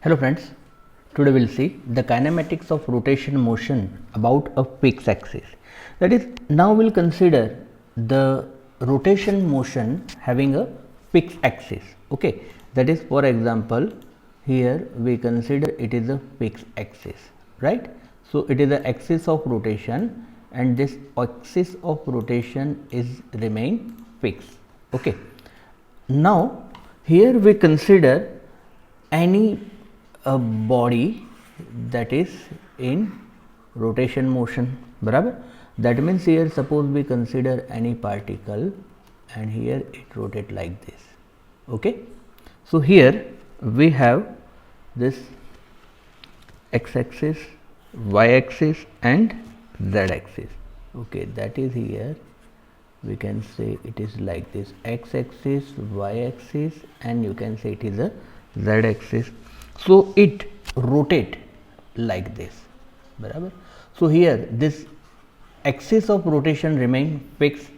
Hello friends, today we will see the kinematics of rotation motion about a fixed axis. That is, now we will consider the rotation motion having a fixed axis. Okay, that is, for example, here we consider it is a fixed axis, right? So it is the axis of rotation and this axis of rotation is remain fixed. Okay, now here we consider any a body that is in rotation motion, बराबर. That means here suppose we consider any particle and here it rotate like this. Okay, so here we have this x axis, y axis and z axis. Okay, that is here we can say it is like this, x axis, y axis and you can say it is a z axis. So it rotate like this, बराबर. So here this axis of rotation remain fixed,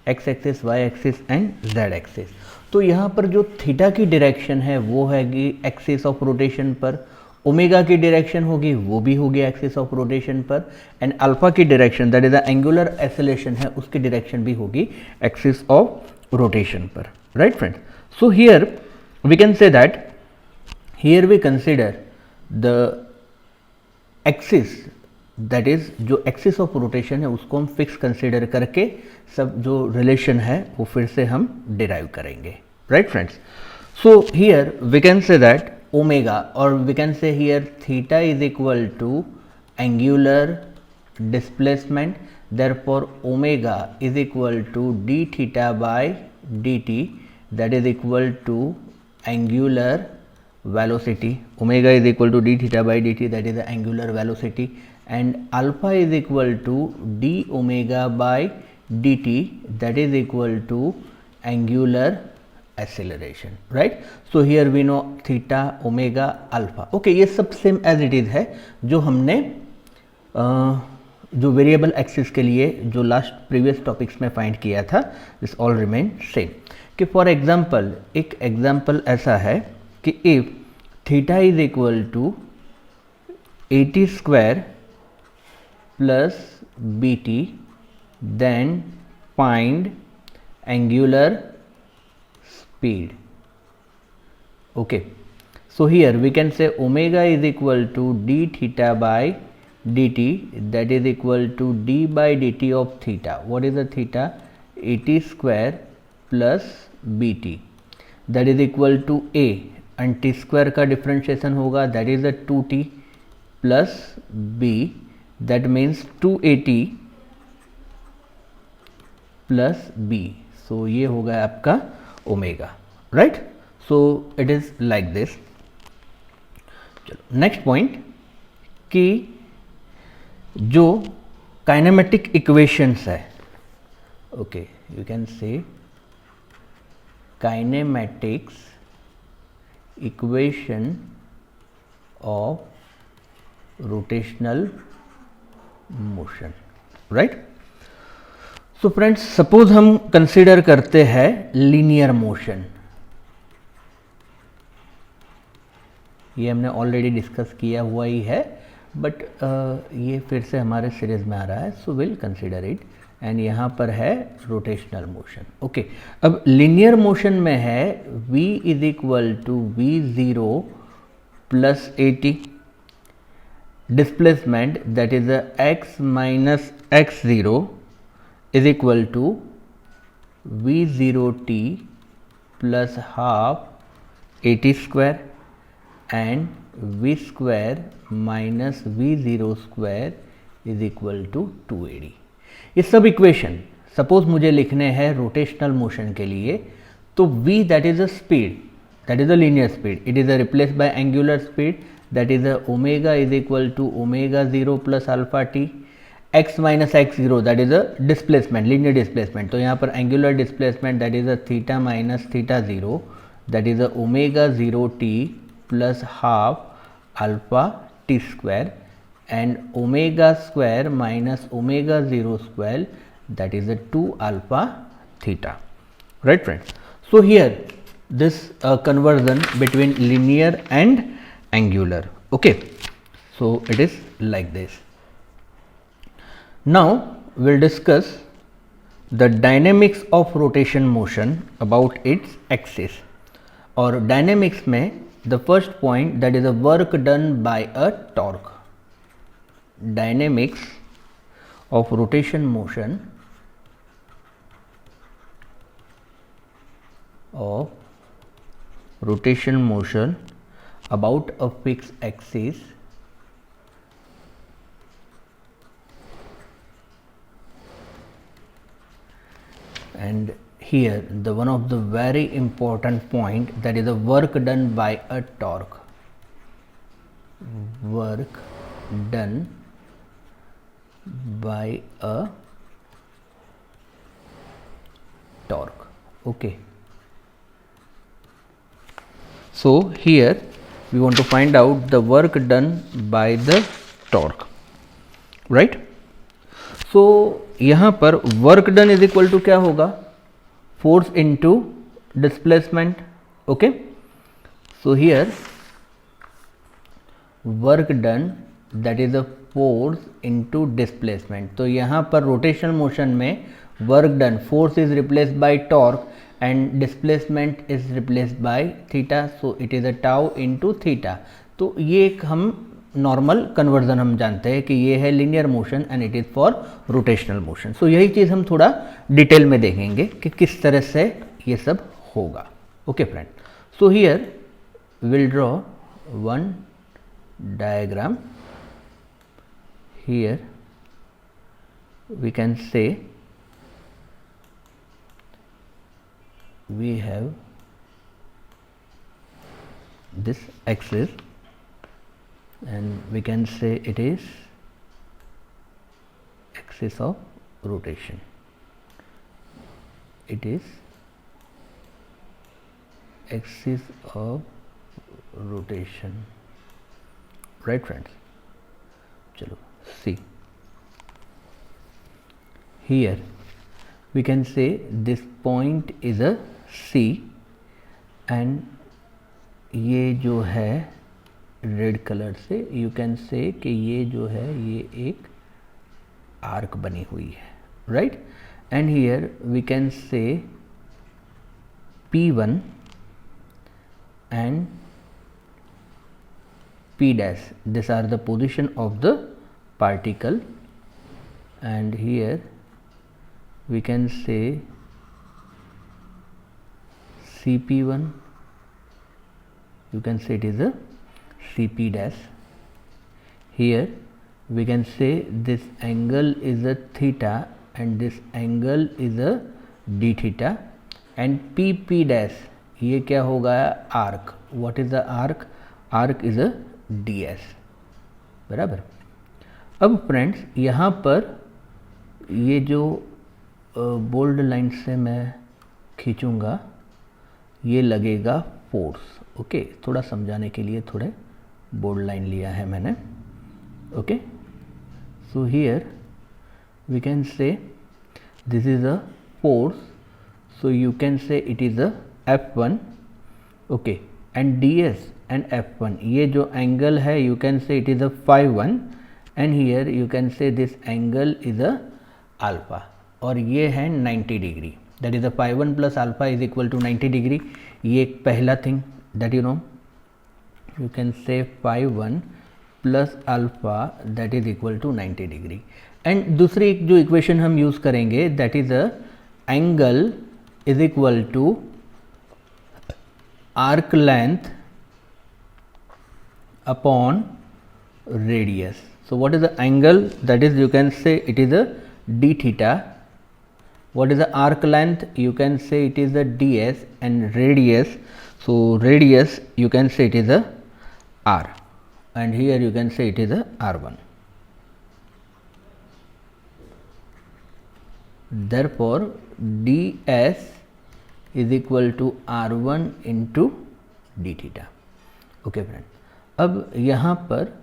x axis, y axis and z axis. तो यहाँ पर जो theta की direction है वो हैगी axis of rotation पर, ओमेगा की डायरेक्शन होगी वो भी होगी एक्सिस ऑफ रोटेशन पर एंड अल्फा की direction that is the angular acceleration है उसकी डायरेक्शन भी होगी एक्सिस ऑफ रोटेशन पर, right friends. So here we can say that here we consider the axis that is जो axis of rotation है उसको हम fix consider करके सब जो relation है वो फिर से हम derive करेंगे, right friends. So here we can say that omega or we can say here theta is equal to angular displacement, therefore omega is equal to d theta by dt that is equal to angular velocity. Omega is equal to d theta by dt that is the angular velocity and alpha is equal to d omega by dt that is equal to angular acceleration, right. So here we know theta, omega, alpha. Okay, ये सब same as it is है जो हमने जो variable axis के लिए जो last previous topics में फाइंड किया था. This all remain same. कि फॉर एग्जांपल एक एग्जांपल ऐसा है कि if theta is equal to at square plus bt then find angular speed. Okay, so here we can say omega is equal to d theta by dt that is equal to d by dt of theta. What is the theta? At square plus bt that is equal to a and T square का differentiation होगा that is a 2t plus b that means 2at plus b. सो ये होगा आपका omega, right. So it is like this. चलो next point कि जो kinematic equations है, okay you can से kinematics equation of rotational motion, right. So friends, suppose हम consider करते हैं linear motion. ये हमने ऑलरेडी डिस्कस किया हुआ ही है बट ये फिर से हमारे सीरीज में आ रहा है. So will consider it and यहाँ पर है रोटेशनल मोशन. ओके, अब लिनियर मोशन में है v is equal to v0 plus at displacement that is x minus x0 is equal to v0t plus half at square and v square minus v0 square is equal to 2ad. ये सब equation suppose मुझे लिखने हैं rotational motion के लिए, तो v that is a speed that is a linear speed, it is a replace by angular speed that is a omega is equal to omega 0 plus alpha t, x minus x0 that is a displacement, linear displacement. तो यहाँ पर angular displacement that is a theta minus theta 0 that is a omega 0t plus half alpha t square and omega square minus omega 0 square that is a 2 alpha theta, right friends. So here this conversion between linear and angular. Okay, so it is like this. Now we'll discuss the dynamics of rotation motion about its axis. और dynamics में the first point that is a work done by a torque. Dynamics of rotation motion about a fixed axis and here the one of the very important point, that is the work done by a torque. Work done by a torque. Okay, so here we want to find out the work done by the torque, right? So यहाँ पर work done is equal to क्या होगा, force into displacement. Okay, so here work done that is a force into displacement. तो यहाँ पर rotational motion में work done, force is replaced by torque and displacement is replaced by theta, so it is a tau into theta. तो ये एक हम normal conversion हम जानते हैं कि ये है linear motion and it is for rotational motion. So यही चीज़ हम थोड़ा डिटेल में देखेंगे कि किस तरह से ये सब होगा. Okay friend, so here will draw one diagram. Here we can say we have this axis and we can say it is axis of rotation. It is axis of rotation, right friends? Chalo, see here we can say this point is a C and ये जो है red colour से you can से कि ये जो है ये एक आर्क बनी हुई है, right? And here we can say P1 and P dash, these are the position of the particle, and here we can say CP1, you can say it is a CP dash. Here we can say this angle is a theta and this angle is a d theta, and PP dash ये क्या होगा, arc. What is the arc? Arc is a ds, बराबर. अब friends यहाँ पर ये जो bold line से मैं खींचूंगा ये लगेगा फोर्स. ओके, थोड़ा समझाने के लिए थोड़े बोल्ड लाइन लिया है मैंने. Okay, so here we can say this is a force, so you can say it is a F1. Okay, and ds and F1, ये जो एंगल है you can say it is a phi1 and here you can say this angle is a alpha, और ये है 90 degree. That is a phi1 plus alpha is equal to 90 degree. ये एक पहला thing that you know, you can say phi1 plus alpha that is equal to 90 degree. And दूसरी जो equation हम use करेंगे that is a angle is equal to arc length upon radius. So what is the angle? That is, you can say it is a d theta. What is the arc length? You can say it is a ds, and radius, so radius you can say it is a r, and here you can say it is a r1. Therefore ds is equal to r1 into d theta. Okay friend, अब यहाँ पर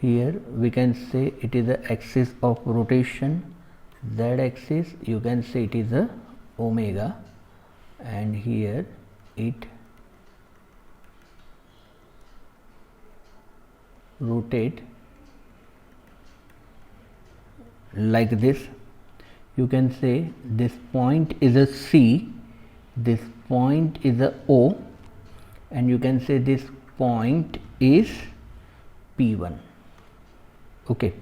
here we can say it is the axis of rotation, z axis you can say it is a omega, and here it rotate like this. You can say this point is a C, this point is a O, and you can say this point is P1. Okay,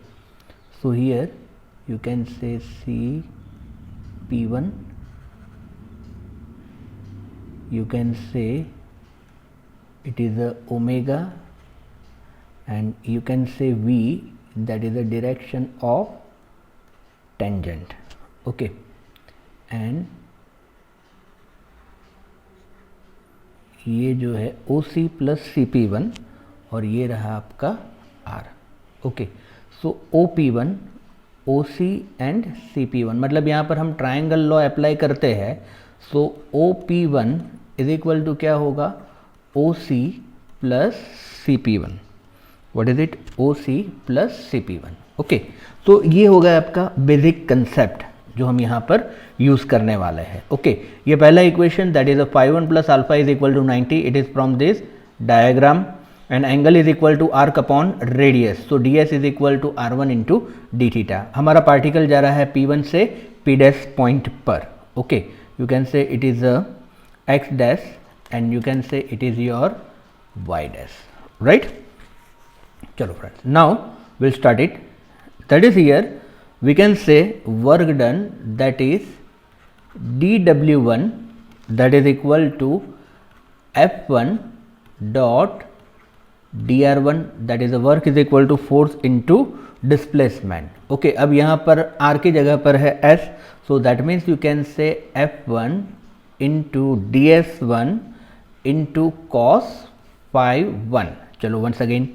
so here you can say C P1, you can say it is a omega, and you can say V, that is the direction of tangent. Okay, and ये जो है OC plus CP1 और ये रहा आपका R. Okay, so OP1, OC and CP1, मतलब यहाँ पर हम ट्रायंगल लॉ अप्लाई करते हैं. सो OP1 इज इक्वल टू क्या होगा, OC plus CP1. What is it, OC plus CP1. Okay, तो ये होगा आपका बेसिक कंसेप्ट जो हम यहाँ पर यूज करने वाले हैं. ओके, ये पहला equation that is phi1 plus alpha is equal to 90. It is from this diagram and angle is equal to arc upon radius. So ds is equal to r1 into D theta. हमारा particle जा रहा है P1 से P dash point पर. Okay, you can say it is x dash and you can say it is your y dash. Right, चलो friends, now will start it. That is here we can say work done, that is dW1, that is equal to F1 dot dr1, that is the work is equal to force into displacement. Okay, अब यहाँ पर r की जगह पर है s, so that means you can say F1 into ds1 into cos phi 1. चलो once again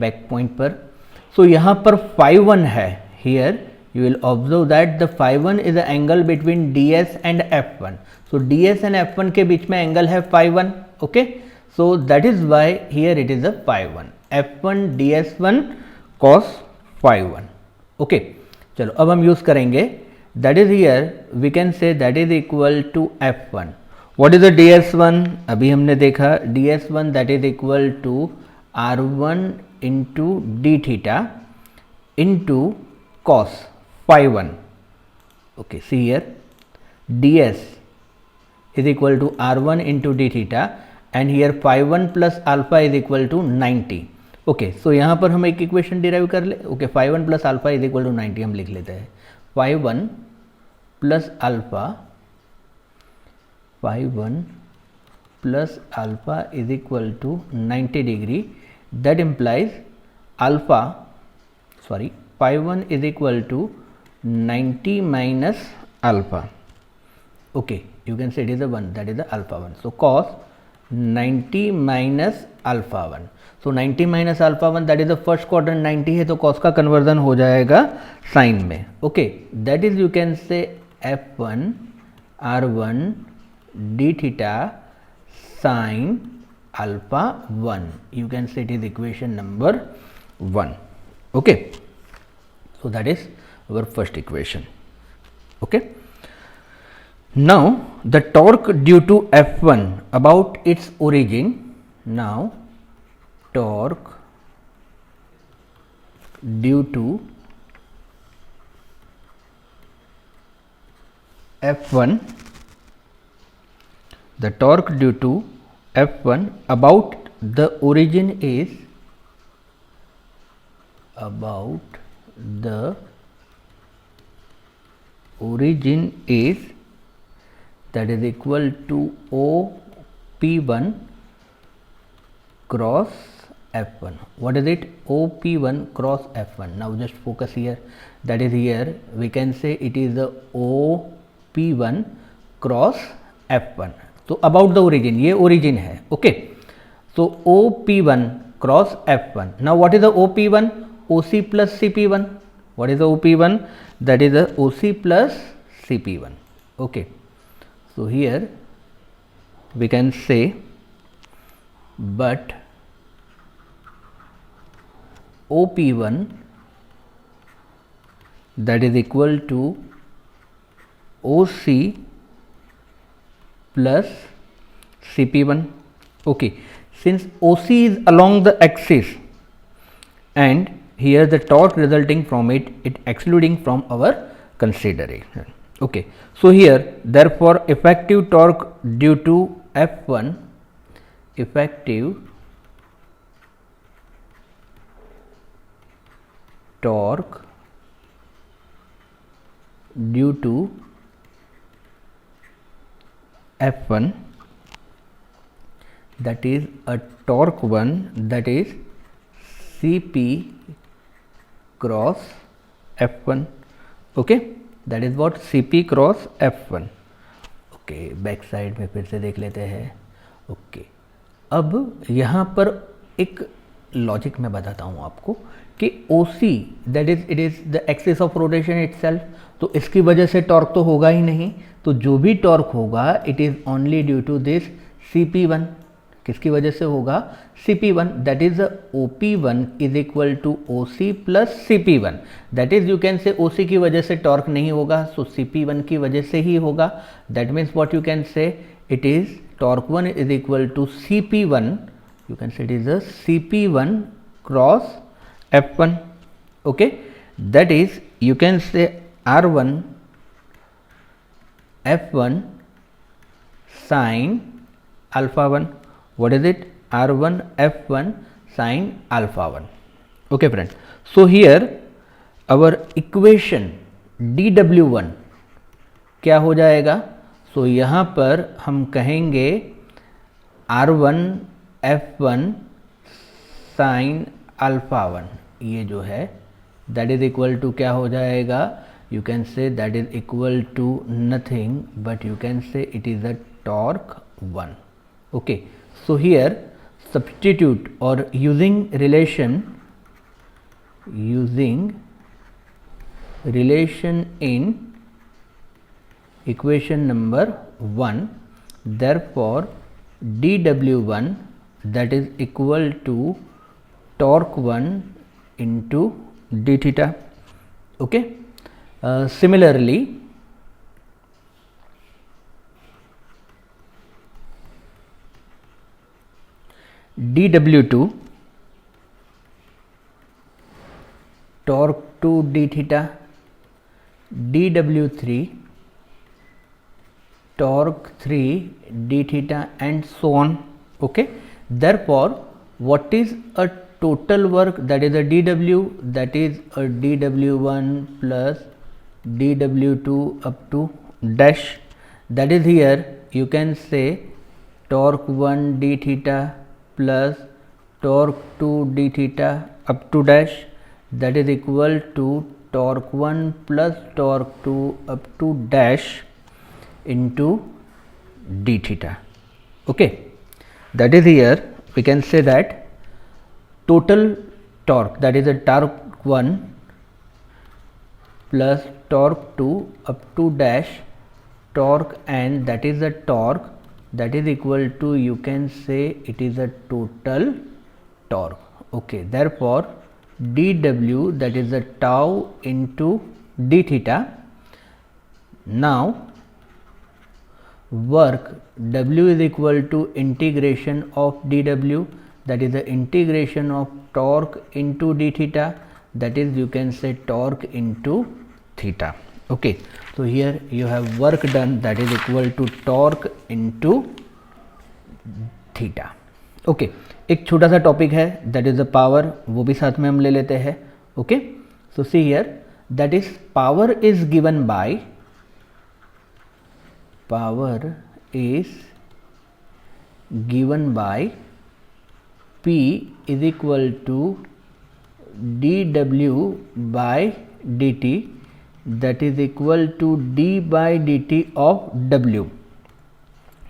back point पर. so यहाँ पर phi 1 है. here you will observe that the phi 1 is the angle between ds and f1. so ds and f1 के बीच में angle है phi 1. okay, so that is why here it is a phi 1, f1 ds1 cos phi 1. okay, चलो अब हम use करेंगे, that is here we can say that is equal to f1. what is the ds1, अभी हमने देखा ds1 that is equal to r1 into d theta into cos phi 1. okay, see here ds is equal to r1 into d theta and here phi 1 plus alpha is equal to 90. okay, so यहाँ पर हम एक equation derive कर ले. okay, phi 1 plus alpha is equal to 90 हम लिख लेते हैं. phi 1 plus alpha, phi 1 plus alpha is equal to 90 degree. that implies alpha, sorry, phi 1 is equal to 90 minus alpha. okay, you can say it is a 1, that is the alpha 1. so cos 90 minus alpha 1. so 90 minus alpha 1, that is the first quadrant 90 है, तो cos का conversion हो जाएगा sign में. okay, that is you can say f1 r1 d theta sin alpha 1. you can say it is equation number 1. okay, so that is our first equation. okay, now the torque due to F1 about its origin. now torque due to F1, the torque due to F1 about the origin is, about the origin is, that is equal to OP1 cross F1. what is it, OP1 cross F1. now just focus here, that is here we can say it is the OP1 cross F1. तो about the origin, ये origin है. okay, so OP1 cross F1. now what is the OP1, OC plus CP1. what is the OP1, that is the OC plus CP1. okay, so here we can say, but OP1 that is equal to OC plus CP1. okay, since OC is along the axis and here the torque resulting from it excluding from our consideration. Okay, so here therefore effective torque due to F1, effective torque due to F1, that is a torque 1, that is Cp cross F1. okay, that is what Cp cross F1. Okay, back side में फिर से देख लेते हैं. Okay, अब यहाँ पर एक लॉजिक मैं बताता हूँ आपको कि OC that is it is the axis of rotation itself, तो इसकी वजह से टॉर्क तो होगा ही नहीं, तो जो भी टॉर्क होगा it is only due to this Cp1. किसकी वजह से होगा? Cp1, that is OP1 is equal to OC plus Cp1. That is you can say OC की वजह से टॉर्क नहीं होगा, सो Cp1 की वजह से ही होगा. That means what you can say, it is torque 1 is equal to Cp1, you can say it is a Cp1 cross F1. Okay, that is you can say R1 F1 sin alpha 1. What is it? R1 F1 sin alpha 1. Okay friend, so here our equation dW1 क्या हो जाएगा? so यहाँ पर हम कहेंगे R1 F1 sin alpha 1, ये जो है that is equal to क्या हो जाएगा? you can say that is equal to nothing but you can say it is a torque 1. okay, so here substitute or using relation in equation number 1, therefore dW1 that is equal to torque 1 into d theta. okay, similarly dW2 torque 2 d theta, dW3 torque 3 d theta and so on. okay, therefore what is a total work, that is a dW, that is a dW1 plus dW2 up to dash, that is here you can say torque 1 d theta plus torque 2 d theta up to dash, that is equal to torque 1 plus torque 2 up to dash into d theta. okay, that is here we can say that total torque, that is a torque 1 plus torque 2 up to dash torque, and that is the torque, that is equal to you can say it is a total torque. okay, therefore dW, that is the tau into d theta. now work W is equal to integration of dW, that is the integration of torque into d theta, that is you can say torque into theta. okay, so here you have work done, that is equal to torque into theta. okay, एक छोटा सा topic है that is the power, वो भी साथ में हम ले लेते हैं. Okay, so see here that is power is given by, power is given by P is equal to dW by dt, that is equal to d by dt of W.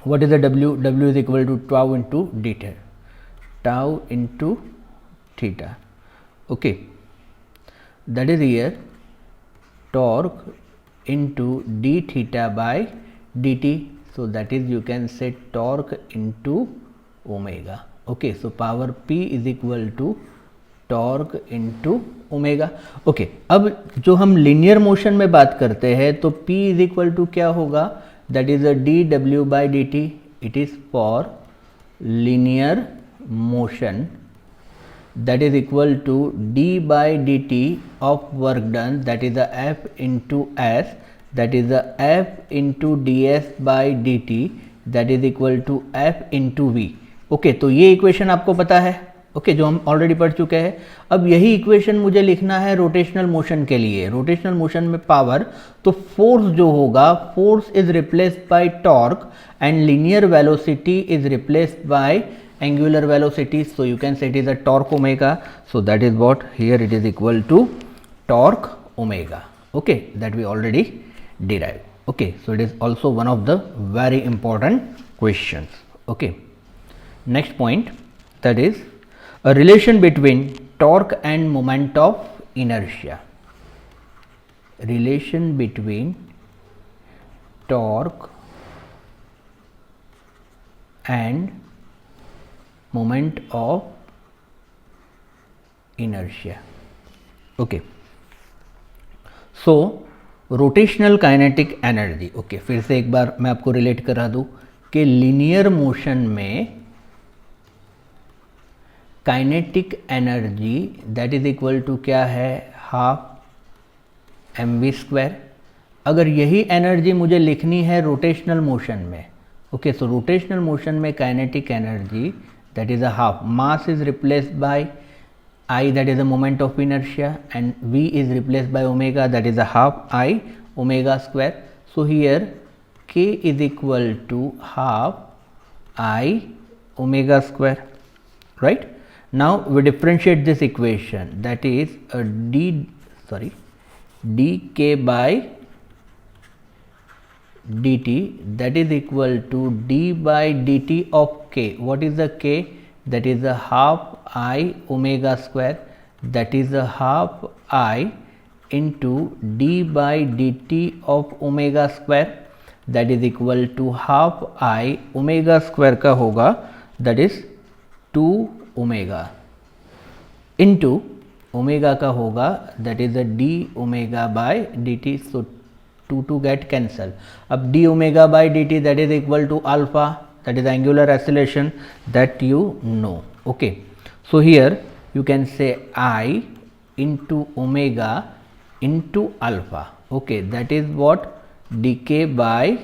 What is the W? W is equal to tau into d theta, tau into theta. okay, that is here torque into d theta by dt, so that is you can say torque into omega. okay, so power P is equal to torque into omega. okay, अब जो हम linear motion में बात करते हैं तो P is equal to क्या होगा, that is a dW by dt, it is for linear motion, that is equal to d by dt of work done, that is the F into S, that is the F into ds by dt, that is equal to F into V. Okay, तो ये equation आपको पता है, okay, जो हम already पढ़ चुके हैं. अब यही इक्वेशन मुझे लिखना है रोटेशनल मोशन के लिए. रोटेशनल मोशन में पावर, तो फोर्स जो होगा, force is replaced by torque and linear velocity is replaced bye angular velocity. So you can say it is a torque omega. So that is what here it is equal to torque omega. Okay, that we already derived. Okay, so it is also one of the very important questions. Okay, next point, that is a relation between torque and moment of inertia. Relation between torque and moment of inertia. Okay, so rotational kinetic energy. Okay, फिर से एक बार मैं आपको relate करा दूं कि linear motion में kinetic energy that is equal to क्या है, हाफ mv स्क्वायर. अगर यही एनर्जी मुझे लिखनी है रोटेशनल मोशन में, ओके, सो रोटेशनल मोशन में kinetic energy that is a half, mass is replaced by I, that is the moment of inertia, and V is replaced by omega, that is a half I omega square. So here K is equal to half I omega square, right? Now we differentiate this equation, that is a dk by dt, that is equal to d by dt of k. What is the k? That is a half I omega square, that is a half I into d by dt of omega square, that is equal to half I omega square का होगा, that is 2 omega into omega का होगा, that is a d omega by dt. So 2 get cancel. अब d omega by dt, that is equal to alpha, that is angular acceleration, that you know. Okay, so here you can say I into omega into alpha. Okay, that is what dk by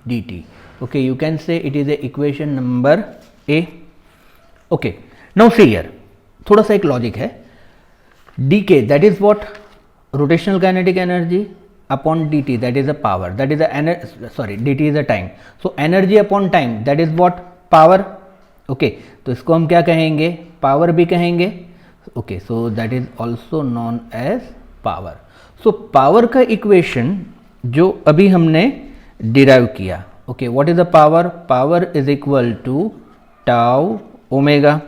dt. Okay, you can say it is a equation number A. Okay, now see here, थोड़ा सा एक logic है. dk, that is what rotational kinetic energy upon dt, that is a power, that is a dt is a time. So energy upon time, that is what power. Okay, तो इसको हम क्या कहेंगे, power भी कहेंगे. Okay, so that is also known as power. So power का equation जो अभी हमने डिराइव किया. Okay, what is the power? Power is equal to tau omega.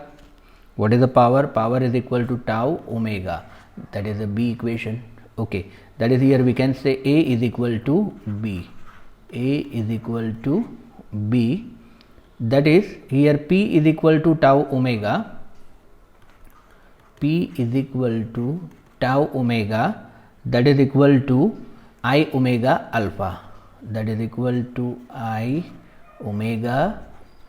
What is the power? Power is equal to tau omega, that is a B equation. Okay, that is here we can say A is equal to B. A is equal to B, that is here P is equal to tau omega. P is equal to tau omega, that is equal to I omega alpha, that is equal to I omega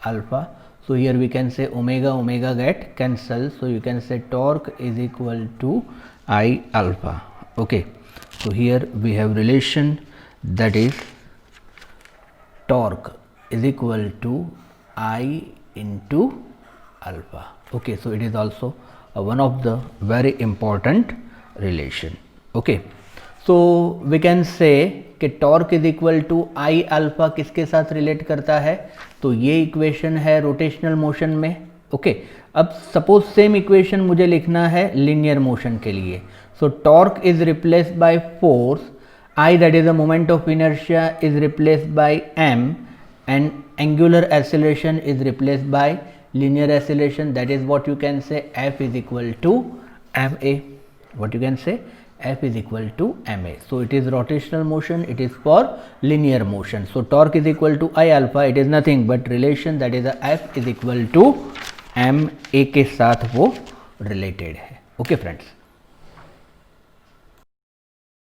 alpha. So here we can say omega get cancelled, so you can say torque is equal to I alpha. Okay, so here we have relation, that is torque is equal to I into alpha. Okay, so it is also one of the very important relation. Okay, so we can say कि torque is equal to I alpha किसके साथ relate करता है, तो ये equation है rotational motion में. Okay, अब सपोज सेम इक्वेशन मुझे लिखना है लीनियर मोशन के लिए. So torque is replaced by force I, that is the moment of inertia, is replaced by m, and angular acceleration is replaced by linear acceleration, that is what you can say F is equal to ma. What you can say, F is equal to ma. So it is rotational motion, it is for linear motion. So torque is equal to I alpha, it is nothing but relation, that is the F is equal to ma के साथ वो related है. Okay friends.